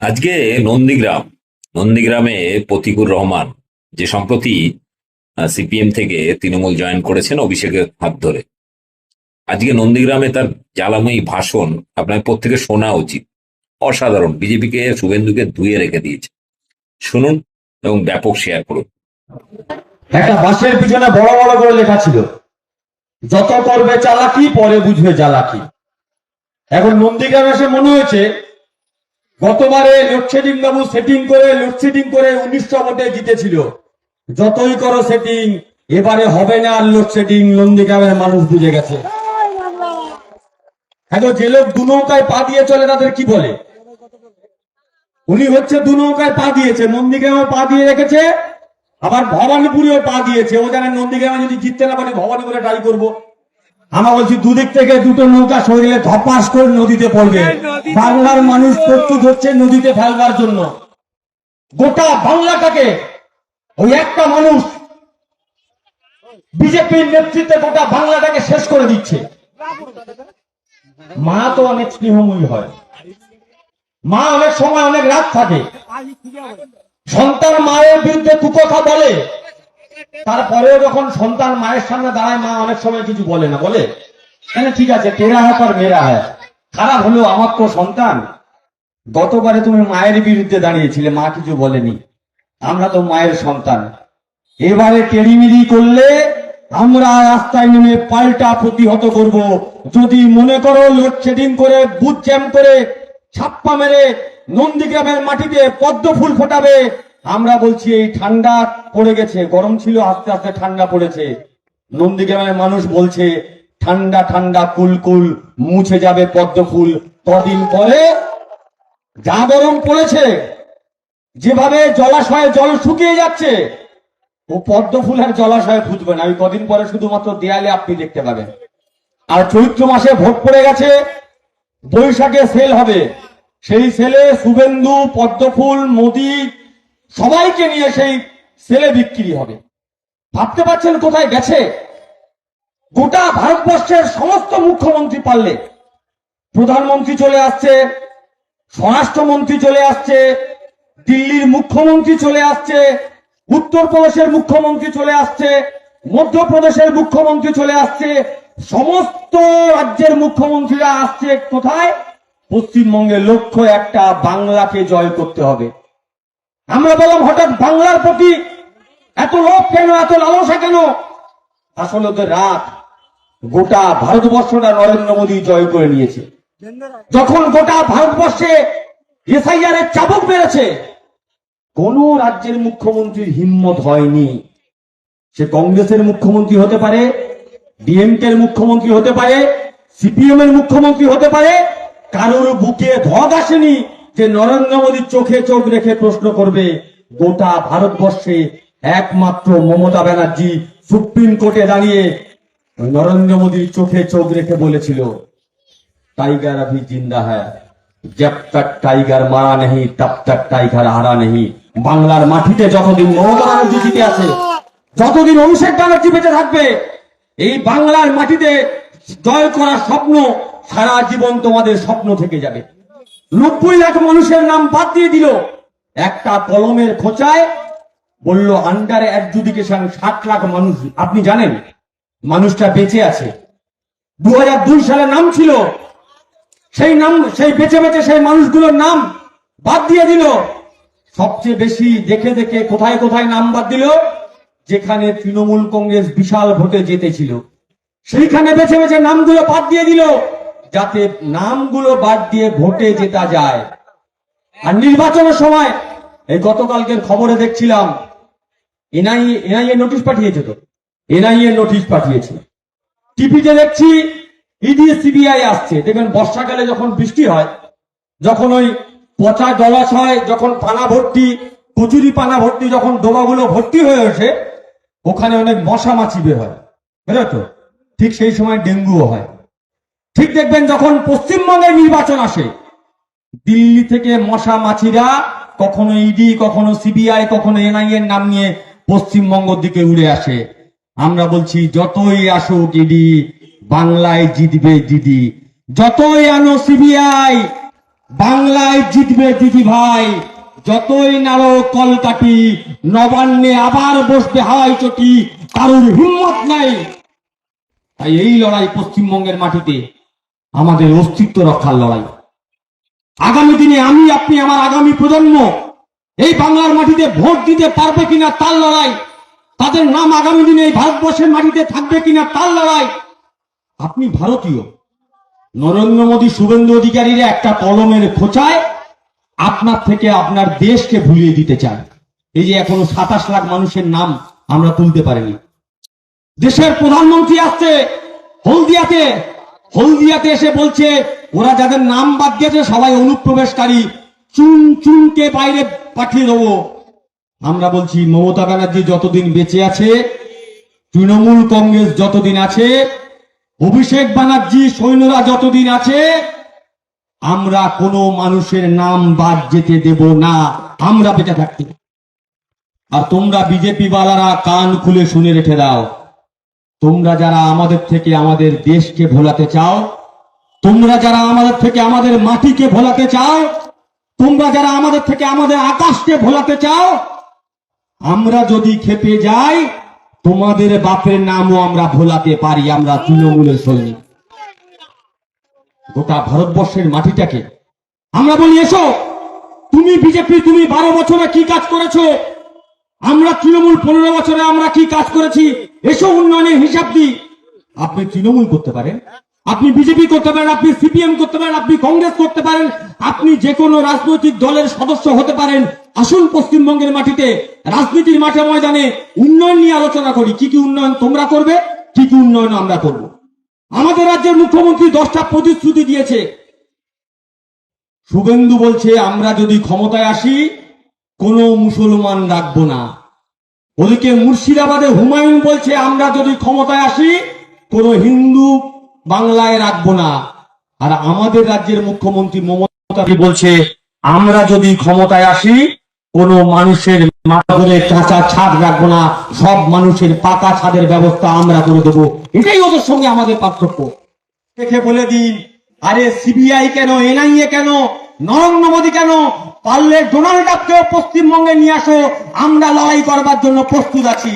আজকে নন্দীগ্রাম নন্দীগ্রামে প্রতিকুর রহমান যে সম্প্রতি সিপিএম থেকে তৃণমূল জয়েন করেছেন অভিষেকের হাত ধরে। আজকে নন্দীগ্রামে তার জ্বালাময়ী ভাষণ আপনার প্রত্যেকে শোনা উচিত। অসাধারণ, বিজেপিকে শুভেন্দুকে ধুয়ে রেখে দিয়েছে। শুনুন এবং ব্যাপক শেয়ার করুন। একটা বাসের পিছনে বড় বড় করে লেখা ছিল, যত করবে চালাকি পরে বুঝবে জ্বালাকি। এখন নন্দীগ্রামে এসে মনে হয়েছে গতবারে লোডশেডিং বাবু লোডশেডিং করে 1900 ভোটে জিতেছিল। যতই করো সেটিং, এবারে হবে না আর লোডশেডিং। নন্দীগ্রামের মানুষ বুঝে গেছে। এখন যে লোক দু নৌকায় পা দিয়ে চলে তাদের কি বলে? উনি হচ্ছে দু নৌকায় পা দিয়েছে, নন্দীগ্রামে পা দিয়ে রেখেছে, আবার ভবানীপুরেও পা দিয়েছে। ও জানে নন্দীগ্রামে যদি জিততে না পারে ভবানীপুরে ট্রাই করবো। আমরা বলছি দুদিক থেকে দুটো নৌকা শরীরে ধপাস করে নদীতে পড়বে। বাংলার মানুষ প্রস্তুত হচ্ছে নদীতে ফেলবার জন্য। গোটা বাংলাটাকে ওই একটা মানুষ বিজেপির নেতৃত্বে গোটা বাংলাটাকে শেষ করে দিচ্ছে। মা তো অনেক স্নেহময়ী হয়, মা অনেক সময় অনেক রাত থাকে। সন্তান মায়ের বিরুদ্ধে কুকথা বলে, তারপরেও যখন সন্তান মায়ের সামনে দাঁড়ায় মা অনেক সময় কিছু বলে না, বলে কেন ঠিক আছে তেরা হ্যাঁ পর মেরা হ্যাঁ। খারাপ হলো আমার তো সন্তান, গতবারে তুমি মায়ের বিরুদ্ধে দাঁড়িয়েছিলে, মা কিছু বলেনি, আমরা তো মায়ের সন্তান। এবারে টেরিমিরি করলে আমরা রাস্তায় নেমে পাল্টা প্রতিহত করব। যদি মনে করো লোডশেডিং করে বুথ জ্যাম করে ছাপ্পা মেরে নন্দীগ্রামের মাটিতে পদ্ম ফুল ফোটাবে, আমরা বলছি এই ঠান্ডা পড়ে গেছে, গরম ছিল আস্তে আস্তে ঠান্ডা পড়েছে। নন্দীগ্রামের মানুষ বলছে ঠান্ডা ঠান্ডা কুলকুল মুছে যাবে পদ্ম ফুল। কদিন পরে যা গরম পড়েছে, যেভাবে জলাশয়ে জল শুকিয়ে যাচ্ছে, ও পদ্ম ফুলের জলাশয়ে ফুটবে না। ওই কদিন পরে শুধুমাত্র দেয়ালে আপনি দেখতে পাবেন। আর চৈত্র মাসে ভোট পড়ে গেছে, বৈশাখে সেল হবে। সেই সেলে শুভেন্দু, পদ্মফুল, মোদি সবাইকে নিয়ে সেই সেলে বিক্রি হবে। ভাবতে পারছেন কোথায় গেছে? গোটা ভারতবর্ষের সমস্ত মুখ্যমন্ত্রী পারলে, প্রধানমন্ত্রী চলে আসছে, স্বরাষ্ট্রমন্ত্রী চলে আসছে, দিল্লির মুখ্যমন্ত্রী চলে আসছে, উত্তরপ্রদেশের মুখ্যমন্ত্রী চলে আসছে, মধ্যপ্রদেশের মুখ্যমন্ত্রী চলে আসছে, সমস্ত রাজ্যের মুখ্যমন্ত্রীরা আসছে কোথায়? পশ্চিমবঙ্গের লক্ষ্য একটা, বাংলাকে জয় করতে হবে। আমরা বললাম হঠাৎ বাংলার প্রতি এত লোভ কেন, এত লালসা কেন? আসলে ওদের রাত গোটা ভারতবর্ষটা নরেন্দ্র মোদী জয় করে নিয়েছে। যখন গোটা ভারতবর্ষে এসআইআর এর চাবুক বেড়েছে, কোন রাজ্যের মুখ্যমন্ত্রীর হিম্মত হয়নি। সে কংগ্রেসের মুখ্যমন্ত্রী হতে পারে, ডিএমকে এর মুখ্যমন্ত্রী হতে পারে, সিপিএম এর মুখ্যমন্ত্রী হতে পারে, কারোর বুকে ধগ আসেনি যে নরেন্দ্র মোদীর চোখে চোখ রেখে প্রশ্ন করবে। গোটা ভারতবর্ষে একমাত্র মমতা ব্যানার্জি সুপ্রিম কোর্টে দাঁড়িয়ে নরেন্দ্র মোদীর চোখে চোখ রেখে বলেছিল, টাইগার अभी जिंदा है, जब तक টাইগার মারা নেই তব তক টাইগার হারা নেই। বাংলার মাটিতে যতদিন মমতা ব্যানার্জি জিতে আছে, যতদিন অভিষেক ব্যানার্জি বেঁচে থাকবে, এই বাংলার মাটিতে জয় করার স্বপ্ন সারা জীবন তোমাদের স্বপ্ন থেকে যাবে। 90 লাখ মানুষের নাম বাদ দিয়ে দিল একটা কলমের খোঁচায়, বলল আন্ডার অ্যাডজুডিকেশন 60 লাখ মানুষ। আপনি জানেন মানুষটা বেঁচে আছে? 2002 সালে নাম ছিল, সেই নাম সেই বেঁচে বেঁচে সেই মানুষগুলোর নাম বাদ দিয়ে দিল। সবচেয়ে বেশি দেখে দেখে কোথায় কোথায় নাম বাদ দিল? যেখানে তৃণমূল কংগ্রেস বিশাল ভোটে জিতেছিল, সেইখানে বেছে বেছে নামগুলো বাদ দিয়ে দিল, যাতে নামগুলো বাদ দিয়ে ভোটে জেতা যায়। আর নির্বাচনের সময় এই গতকালকের খবরে দেখছিলাম এনআইএ নোটিশ পাঠিয়েছে, তো এনআইএ নোটিশ পাঠিয়েছে। টিভিতে দেখছি ইডি সিবিআই আসছে। দেখবেন বর্ষাকালে যখন বৃষ্টি হয়, যখন ওই পচা জলাশয়, যখন পানা ভর্তি, কচুরি পানা ভর্তি, যখন ডোবাগুলো ভর্তি হয়ে ওঠে, ওখানে অনেক মশা মাছি বের হয়, বুঝলো তো? ঠিক সেই সময় ডেঙ্গুও হয়। ঠিক দেখবেন যখন পশ্চিমবঙ্গের নির্বাচন আসে, দিল্লি থেকে মশা মাছিরা কখনো ইডি, কখনো সিবিআই, কখনো এনআইএর নাম নিয়ে পশ্চিমবঙ্গের দিকে উড়ে আসে। আমরা বলছি যতই আসুক ইডি, বাংলায় জিতবে দিদি। যতই আনো সিবিআই, বাংলায় জিতবে দিদি ভাই, যতই নাড়ো কলকাঠি, নবান্নে আবার বসবে হাওয়াই চটি, কারোর হিম্মত নাই। তাই এই লড়াই পশ্চিমবঙ্গের মাটিতে আমাদের অস্তিত্ব রক্ষার লড়াই। আগামী দিনে আমি, আপনি, আমার আগামী প্রজন্ম এই বাংলার মাটিতে ভোট দিতে পারবে কিনা তার লড়াই, তাদের নাম আগামী দিনে এই ভারতবর্ষের মাটিতে থাকবে কিনা তার লড়াই। আপনি ভারতীয়, নরেন্দ্র মোদী, শুভেন্দু অধিকারীরা একটা কলমের খোঁচায় আপনার থেকে আপনার দেশকে ভুলিয়ে দিতে চায়। এই যে এখনো 27 লাখ মানুষের নাম আমরা তুলতে পারিনি। দেশের প্রধানমন্ত্রী আসছে হলদিয়াতে, হলদিয়াতে এসে বলছে ওরা যাদের নাম বাদ দিয়েছে সবাই অনুপ্রবেশকারী, চুন চুনকে বাইরে পাঠিয়ে দেবো। আমরা বলছি মমতা ব্যানার্জি যতদিন বেঁচে আছে, তৃণমূল কংগ্রেস যতদিন আছে, অভিষেক ব্যানার্জি সৈন্যরা যতদিন আছে, আমরা কোনো মানুষের নাম বাদ যেতে দেব না, আমরা বেঁচে থাকতে। আর তোমরা বিজেপি বালারা কান খুলে শুনে রেখে দাও, তোমরা যারা আমাদের থেকে আমাদের দেশকে ভোলাতে চাও, তোমরা যারা আমাদের থেকে আমাদের মাটিকে ভোলাতে চাও, তোমরা যারা আমাদের থেকে আমাদের আকাশকে ভোলাতে চাও, আমরা যদি খেপে যাই তোমাদের বাপের নামও আমরা ভোলাতে পারি। আমরা তৃণমূলের সৈনিক। গোটা ভারতবর্ষের মাটিটাকে আমরা বলি এসো, তুমি বিজেপি, তুমি 12 বছরে কি কাজ করেছো, আমরা তৃণমূল 15 বছরে আমরা কি কাজ করেছি, এসো উন্নয়নের হিসাব দিই। আপনি তৃণমূল করতে পারেন, আপনি বিজেপি করতে পারেন, আপনি সিপিএম করতে পারেন, আপনি কংগ্রেস করতে পারেন, আপনি যে কোনো রাজনৈতিক দলের সদস্য হতে পারেন। আসুন পশ্চিমবঙ্গের মাটিতে রাজনীতির মাঠে ময়দানে উন্নয়ন নিয়ে আলোচনা করি। কি কি উন্নয়ন তোমরা করবে, কি কি উন্নয়ন আমরা করব। আমাদের রাজ্যের মুখ্যমন্ত্রী 10টা প্রতিশ্রুতি দিয়েছে। শুভেন্দু বলছে আমরা যদি ক্ষমতায় আসি কোনো মুসলমান রাখবো না। ওদিকে মুর্শিদাবাদে হুমায়ুন বলছে আমরা যদি ক্ষমতায় আসি কোনো হিন্দু বাংলায় রাখবো না। আর আমাদের রাজ্যের মুখ্যমন্ত্রী মমতা বলছে আমরা যদি ক্ষমতায় আসি কোনো মানুষের মাথা ধরে কাঁচা ছাদ রাখবো না, সব মানুষের পাকা ছাদের ব্যবস্থা আমরা করে দেবো। এটাই ওদের সঙ্গে আমাদের পার্থক্য। দেখে বলে দিন, আরে সিবিআই কেন, এনআইএ কেন, নরেন্দ্র মোদী কেন, পারলে ডোনাল্ড ট্রাম্পকেও পশ্চিমবঙ্গে নিয়ে আসো, আমরা লড়াই করবার জন্য প্রস্তুত আছি।